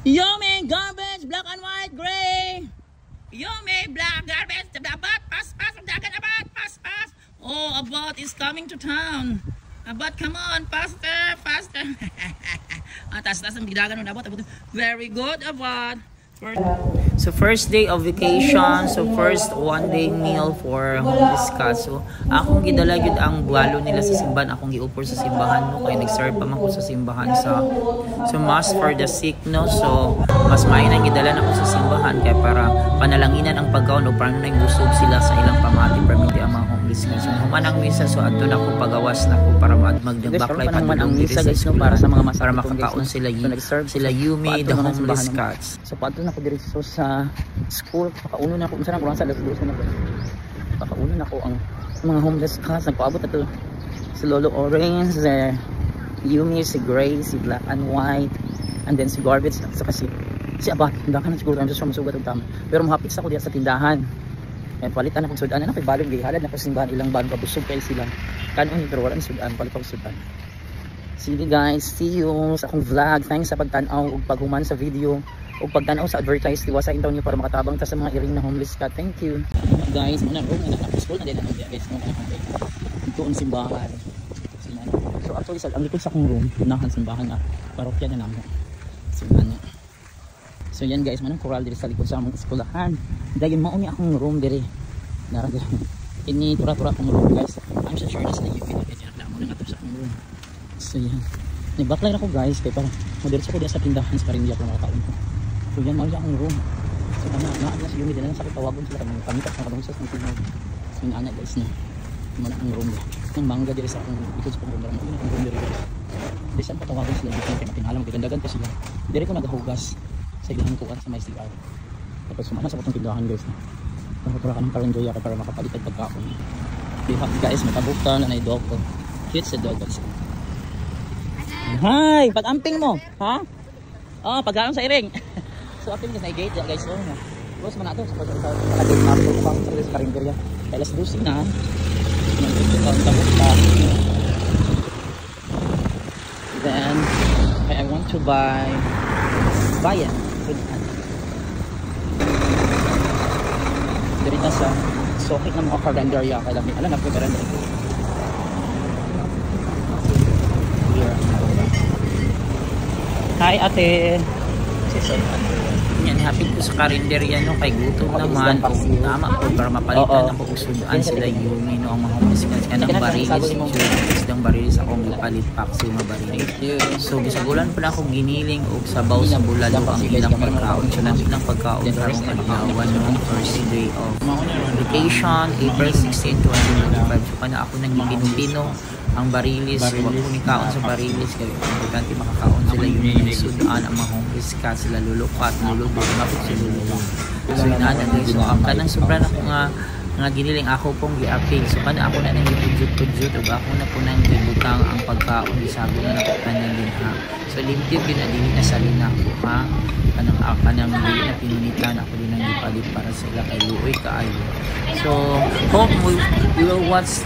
Yummy garbage, black and white, gray. Yummy black garbage, abat, pass, dagan abat, pass. Oh, Abat is coming to town. Abat, come on, faster. Tas ang bidagan ng Abat. Very good, Abat. So first day of vacation, so first one day meal for homeless cat. So akong gidala gyud ang buwalo nila sa simbahan, akong giupor sa simbahan no kay nag-serve pa man ko sa simbahan sa mass for the sick no. So mas mainang gidala nako sa simbahan kay para panalanginan ang pagkaon o para nang busog sila sa ilang pamati permit ang mga homeless guys. So human ang misa so adto nako pagawas nako para mag-backlight pa ang misa guys no para sa mga para makakaon sila Yumi the homeless cats. So paadto ako diretso sa school, pakauno na ako unsa na ko sa alas 12 na ko. Pakauno na ako ang mga homeless cats nagpaabot ato si Lolo Orange, si Yumi, si Gray, si Black and White, and then si Garbage at saka si Abat. Tindahan na siguro ang sa masugat og tama. Pero mahapit sa ko diya sa tindahan. Kaya palitan ako sudan na kay balog gihalad na ko simbahan ilang bago kabusog kay sila. Kanon pero wala ni sudan, palit ako sudan. Sige guys, see you sa akong vlog. Thanks sa pagtan-aw ug paghuman sa video o pagtanaw sa advertise tiwasain daw niyo para makatabang ta sa mga iring na homeless cat. Thank you guys. Muna room na school na din ang guys no ito ang simbahan. So actually sa ang likod sa akong room unahan simbahan na parokya na namo. So yan guys, manang coral diri sa likod sa among eskwelahan. Dayon mao ni akong room diri. Nara ini tura-tura akong room guys. I'm sa church na yung video kaya na mo na ato sa akong room. So yan. Nag-backline ako guys kay para madiretso ko diya sa tindahan sa Karindia para makakaon ko. So yan mao ang room. So na sa Yumi din na sa tawagon sila kami pamitas na kadong sa tingog. So ana guys na. Mana ang room. Ang mangga diri sa akong ikot sa room ang room diri guys. Bisan pa tawagon sila dito kay matinalam gigandagan pa sila. Diri ko nagahugas sa ilang kuan sa may CR. Tapos sumama sa patong tindahan guys na. Para ng Karindia para makapalit og pagkaon. Diha guys makabuka na dog ko. Cute sa dog guys. Hi, pag-amping mo, ha? Oh, pag-aam sa iring. So after this na gate guys, oh na. Boss man ato sa pag-gate na ako sa Karindia. Kay alas 12 na. Then I want to buy bayan. Dito sa sokit ng mga Karindia kay labi. Ala na ko pero hi ate. Yan, happy ko sa Karinderya no kay gutom naman o tama po para mapalitan ang pagsusudan sila Yumi no ang mga homeless kanang barilis isdang barilis akong ipalit paksi mga barilis. So bisagulan pala akong giniling og sabaw sa bulalo ang ilang pagkaon so nang pagkaon karong adlaw no first day of vacation April 16, 2025 so kana ako nang ginubino ang barilis, wag ko ni kaon sa barilis kaya importante makakaon sila yung sudan ang mga homeless cat sila lulukat, lulubog, mapit sa lulubog. So inaana guys, so ang kanang sobra na ko nga giniling ako pong giapig. So kana ako na nang gipudjut ug ako na po nang gibutang ang pagkaon isago na ako kanang din ha. So limpyo ginadili na sa lina ko ha. Kanang dili na pinunitan ako din ang gipalit para sa ila kay luoy kaayo. So hope you will watch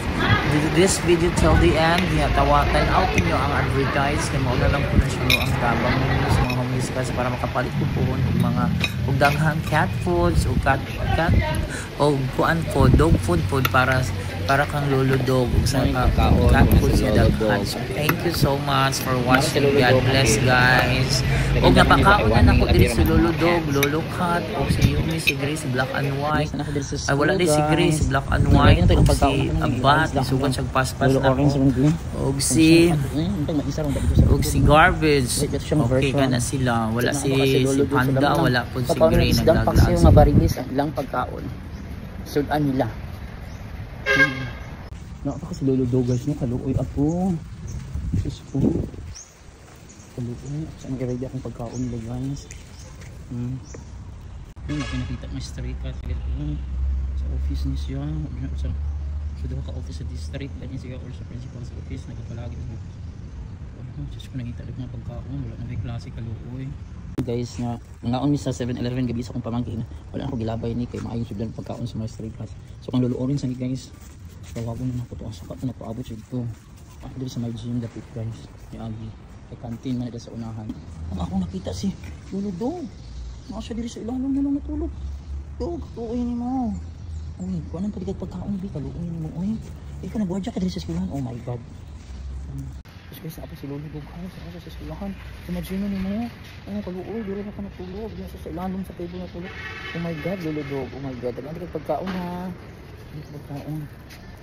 this video till the end. Tawatan out niyo ang advertise kay mao na lang po na siya ang tabang ninyo sa mga homeless cats para makapalit ko po ng mga daghang cat foods o cat o kuan po dog food para kang luludog sa cat foods na daghan. So thank you so much for watching. God bless guys. Og napakaon na nako diri si luludog, lulukat o si Yumi, si Grace, si Black and White. Ay wala din si Grace, si Black and White, si Abat, sugan siyang paspas na ko. Og si Garbage. Okay ka na sila. Wala si Panda, wala po si Gray nagdaglag. Yung mabarilis ang ilang pagkaon. Sudan nila. Nakapa kasi luludog guys no, kaluoy ako. Diyos po. Kaluoy. Saan i-ready akong pagkaon nila guys. Yung nakita mo street cat sa office niya siya. Sa daw ka-office sa district. Ganyan siya or sa principal's office. Nagpalagi na. Diyos ko nakita lang mga pagkaon. Wala na may klase kaluoy. Guys nga ngaon mi sa 7-Eleven gabi sa akong pamangkin. Wala ako gilabay ni kay maayo sud lang pagkaon sa mga street class. So kung luluorin sa guys. Tawagon na ko to sa kat na paabot jud to. Ako diri sa my gym dapit guys. Ni Agi. Kay kantin man ito sa unahan. Ang akong nakita si Lolo Dog. Nasa diri sa ilalim na lang natulog. Dog, tuuin mo. Uy, kung anong palikat pagkaon bi, kaluuin mo. Uy, ikaw nagwadya ka diri sa eskwelahan. Oh my God. Tapos guys, apa si Lolo Dog sa eskwelahan. Imagine mo. Oh, kaluoy, diri na ka natulog. Diyan sa ilalim sa table natulog. Oh my God, Lolo Dog. Oh my God. Ang pagkaon ha. Pagkaon.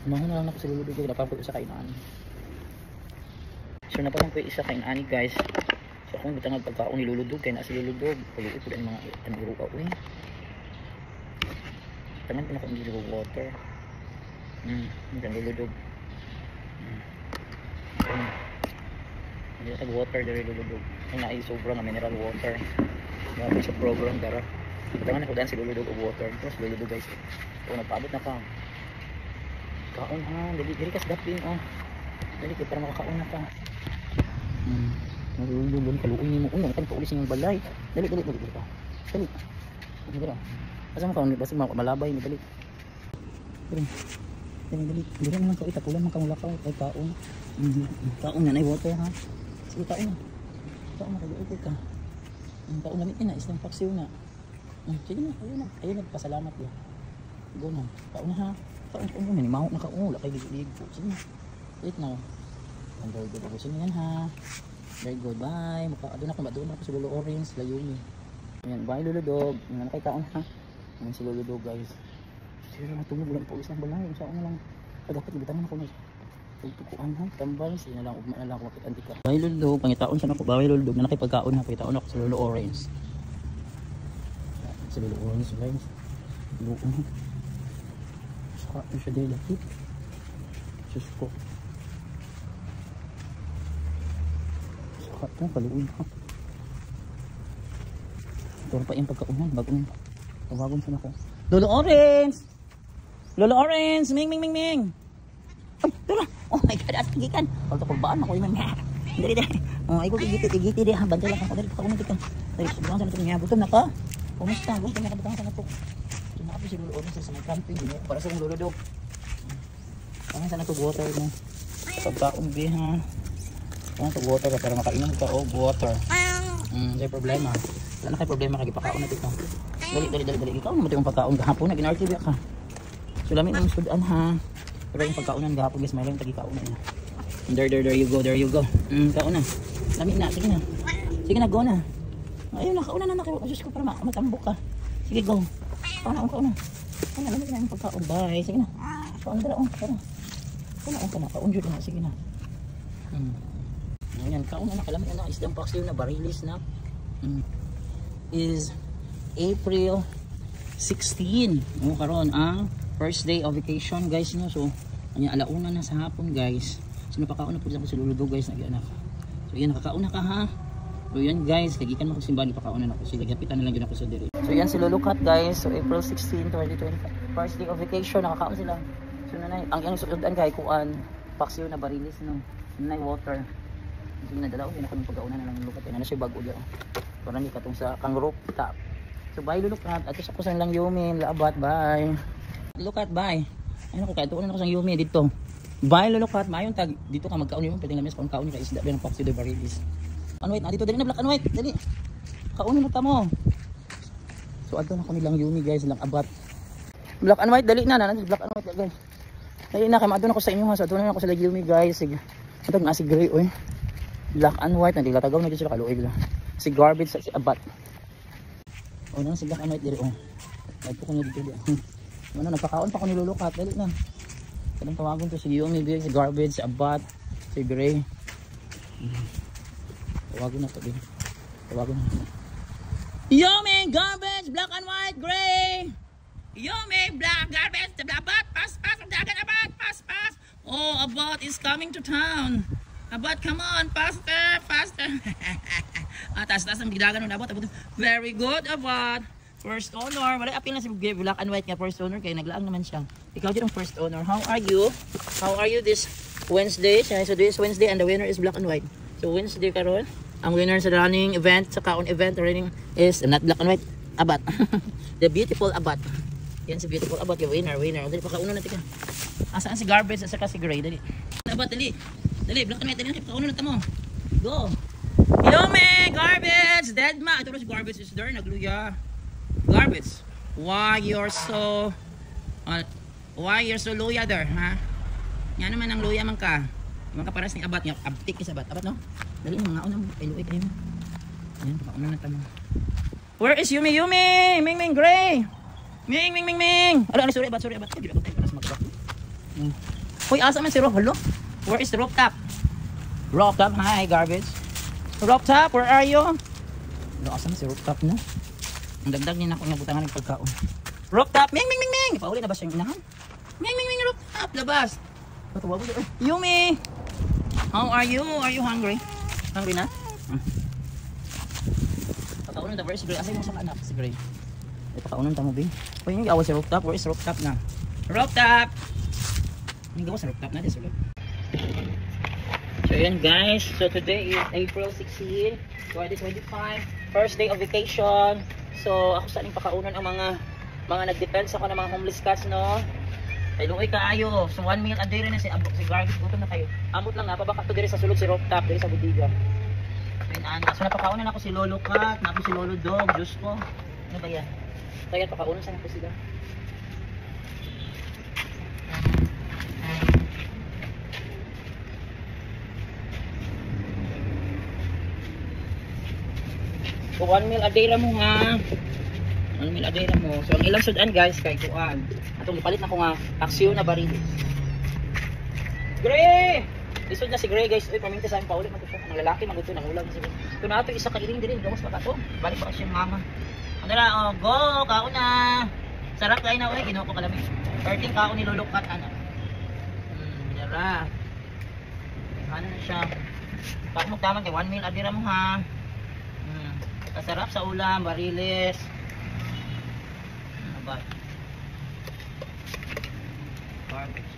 Mahal na lang ako sa Lolo Dog. Napapag sa kainaan. So napapag ko isa kainaan guys. So kung bitang pagkaon ni Lolo Dog, kaya na si Lolo Dog. Kaluoy po ang mga tanong-uruka. Uy. Tangan ko na kung hindi water. Hindi ang Lolo Dog. Hindi na water dari Lolo Dog. Ay na ay sobrang mineral water. Grabe sa program dara. Tangan ako daan si Lolo Dog of water. Tapos Lolo Dog guys. So nagpaabot na ka. Kaon ha. Dali ka sa dapin oh. Dali ka para makakaon na ka. Nalululun kaluin mo. Uno kan paulisin yung balay. Dali ka. Dali. Dali. Asa mo kaon basta malabay ni dali. Dali. Dili man ka itapulan man kang lakaw kay kaon. Kaon na nay water ha. Sige kaon na. Kaon na kay ka. Kaon na na isang paksiw na. Sige na, ayun na pasalamat yo. Go na. Kaon na ha. Kaon na ni mahok na kaon, wala kay liglig po. Sige na. Wait now. Very good. Gusto niyan ha. Very good. Bye. Doon ako sa Lolo Orange, Layumi. Ayan, bye Lolo Dog. Yan kay kaon ha. Ayan si Lolo Dog guys. Sige na matulog lang po isang balay. Saan na lang. Dapat ibitan mo na ko. Tukuan ha. Tambal. Sige na lang. Ugma na lang ako makit antika. Bye Lolo Dog. Pangitaon siya na ako. Bye Lolo Dog. Na nakipagkaon ha. Pangitaon ako sa Lolo Orange. Sa Lolo Orange guys. Luon ha. Saka na siya dahil lakit. Sus ko. Saka ito. Kaluon ha. Ito pa yung pagkaunan. Bagong tawagon siya na ako. Lolo Orange! Lolo Orange! Ming! Ay, tara! Oh my God, at kagikan! Kalto kurbaan ako yung mga. Dali. Oh, ay ko igiti di ha. Bantay lang ako. Dali, pakaunan kita. Dali, sobrang sana ito niya. Gutom na ka? Kumusta? Gutom na ka batang sana ito. Sinabi si Lolo Orange sa mga camping. Para sa Lolo Dog. Parang sana ito water mo. Pagkaon ha. Parang ito water para makainom ka o water. May problema. Wala na kayo problema kag ipakaon na dito. Dali. Ikaw naman yung pagkaon gahapon na ginartibya ka. Sulamin ang sudan ha. Pero yung pagkaonan gahapon guys, may lang tagi-kaon na. There you go. Kaon na. Lami na, sige na, go na. Ayun na, kauna na kayo. Diyos ko para matambok ka. Sige, go. Kauna. Lami na yung pagkaon. Bye. Sige na. Kauna dala, kauna. Kauna, jud na, sige na. Ayan, kauna na, kalami na, isdang paksiw na, barilis na. Is April 16 karon ang first day of vacation guys no. So anya alauna na sa hapon guys. So napakauna po sa Lolo Dog guys nag-anak. So yan nakakauna ka ha. So yan guys kagikan mo ko simbahan ipakauna na ko sila gapitan na lang gyud ako sa diri. So yan si Lolo Cat guys. So April 16 2025 first day of vacation nakakaon sila. So nanay ang iyang sudan kay kuan paksiw na barilis no. Nanay water. Sige na dalaw na kami pag-auna na lang Lolo Cat. Na siya bago dia. Para ni katong sa kangrop top. So bye Lolo Cat. At sa kusan lang Yumi, laabat bye. Lolo Cat bye. Ano ko kay tuon na ko sa Yumi dito. Bye Lolo Cat, mayon tag dito ka magkaon yung pwedeng lamis kung kaon ka isda bilang paksiw de barilis. Ano wait, dito dali na black and white, dali. Kaon mo ta mo. So adto na ko nilang Yumi guys, lang abat. Black and white dali na black and white guys. Dali na kay maadto na ko sa inyo ha. So adto na ako sa Yumi guys. Sige. Atag na si gray oy. Black and white na dilatagaw na gyud sila kaluoy lang. Si garbage sa si abat. O na si black and white diri o. Ay ko kuno dito. Ano nagpakaon pa ko ni Lolo Cat dali na. Kanang tawagon to si Yumi si garbage, si abat, si gray. Tawagon na to din. Tawagon na. Yumi garbage, black and white, gray. Yumi black garbage, the abat, pass, dagan abat, pass. Oh, abat is coming to town. Abat, come on, faster. Taas ang bidagan ng abat. Very good, abat. First owner. Wala apil na si black and white nga first owner kaya naglaang naman siya. Ikaw din ang first owner. How are you? How are you this Wednesday? So this Wednesday and the winner is black and white. So Wednesday karon, ang winner sa running event, sa kaon event running is not black and white, abat. The beautiful abat. Yan si beautiful abat, yung winner. Dali pa kauno natin ka. Asaan si garbage at saka si gray? Dali. Abat, dali, black and white, dali na kayo kauno natin mo. Go. Yumi! Garbage! Dead ma! Ito si garbage is there. Nagluya. Garbage. Why you're so luya there, ha? Nga naman ang luya man ka. Mga kaparas ni abat niya. Abtik ni sabat. Abat no? Dali mga unang iluwi kayo. Ayan, papauna na tamo. Where is Yumi? Yumi! Ming Ming Gray! Ming Ming Ming Ming! Ala, sorry abat. Hindi na tayo para sa magkabak. Uy, asa man si Rob? Hello? Where is the Rob Top? Rob Top, hi, garbage. Rob Top, where are you? Ano, asa man si Rob Top, no? Ang dagdag niya na ako butangan ng pagkaon. Rob Top, Ming Ming Ming Ming! Pauli na ba siyang inahan? Ming Ming Ming Rob Top, labas! Yumi! How are you? Are you hungry? Hungry na? Pataunan ta, where is Gray? Asay mo sa anak si Gray? Pataunan ta mo, Bing. Uy, yung awas si Rob Top, where is Rob Top na? Rob Top! Yung gawa sa Rob Top na, this ulit. So yun guys, so today is April 16, 2025, first day of vacation. So ako sa aling pakaunan ang mga nag-depends ako ng mga homeless cats, no? Ay luoy kaayo. So 1 meal a day rin na si Garbage, gutom na kayo. Amot lang nga pabaka to dire sa sulod si Rob Top dire sa budiga. So napakaunan ako si Lolo Cat, napo si Lolo Dog, Diyos ko. Ano ba yan? So yan, pakaunan sa ko sila. So 1 meal a day ra mo ha. 1 meal a day ra mo. So ang ilang sudan guys kay kuan. Atong ipalit na ko nga aksyon na barilis. Gray! Isod na si Gray guys. Uy, paminta sa amin paulit man to siya. Ang lalaki man gud to nang ulam si Gray. Ito na ato isa ka iring diri gawas pa to. Balik pa siya mama. Ano na oh, go kauna. Sarap kay na uy, ginuo ko kalami. 13 kaon ni Lulukat ana. Yara. Ano na siya. Pag mo taman kay 1 meal a day ra mo ha. Kasarap sa ulam, bariles. Ano ba? Garbage.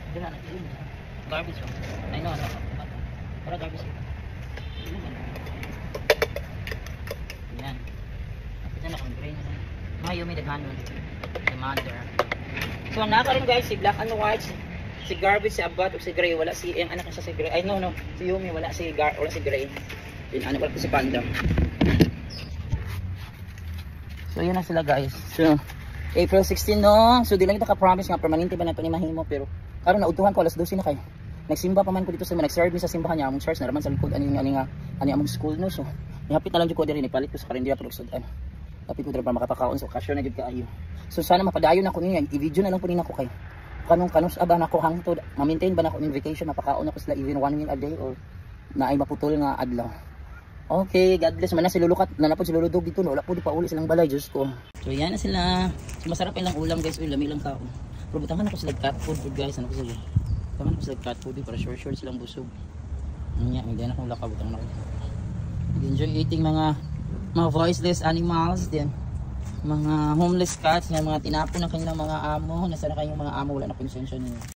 Hindi na natin. Garbage. Ay no, ano? Para garbage ito. Yan. Nakita na kung grain. Mga Yumi naghanon. The mother. So ang naka rin guys, si Black and White, si Garbage, si Abat, o si Gray. Wala si, yung anak niya si Gray. Ay no, si Yumi, wala si Gray. Yung anak wala si Panda. So yun na sila guys. So April 16 no. So di lang kita ka-promise nga permanente ba na ito ni mahimo, pero karon nautuhan ko alas 12 na kayo. Nagsimba pa man ko dito sa nag-serve mi sa simbahan niya among church na raman sa likod ani among school no. So nihapit na lang jud ko diri nagpalit ko sa karindira pero sudan. Tapi ko dira para makapakaon so okasyon na jud kaayo. So sana mapadayon ako niya, i-video na lang po din ako kay kanus aba na ko hangtod ma-maintain ba na ako in vacation mapakaon ako sila even 1 meal a day or naay maputol nga adlaw. Okay, God bless. Mana si Lulukat, nanapod si Lolo Dog dito, no? Wala po di pa uli silang balay, Diyos ko. So yan na sila. So masarap ilang ulam guys, uy, lami lang tao. Pero butangan ako sila cat food guys, ano ko sila. Butangan ako sila cat food para sure silang busog. Hindi na akong lakaw, butangan ako. Enjoy eating mga voiceless animals din. Mga homeless cats, mga tinapon ng kanilang mga amo. Nasaan na kayong mga amo, wala na konsensya ninyo.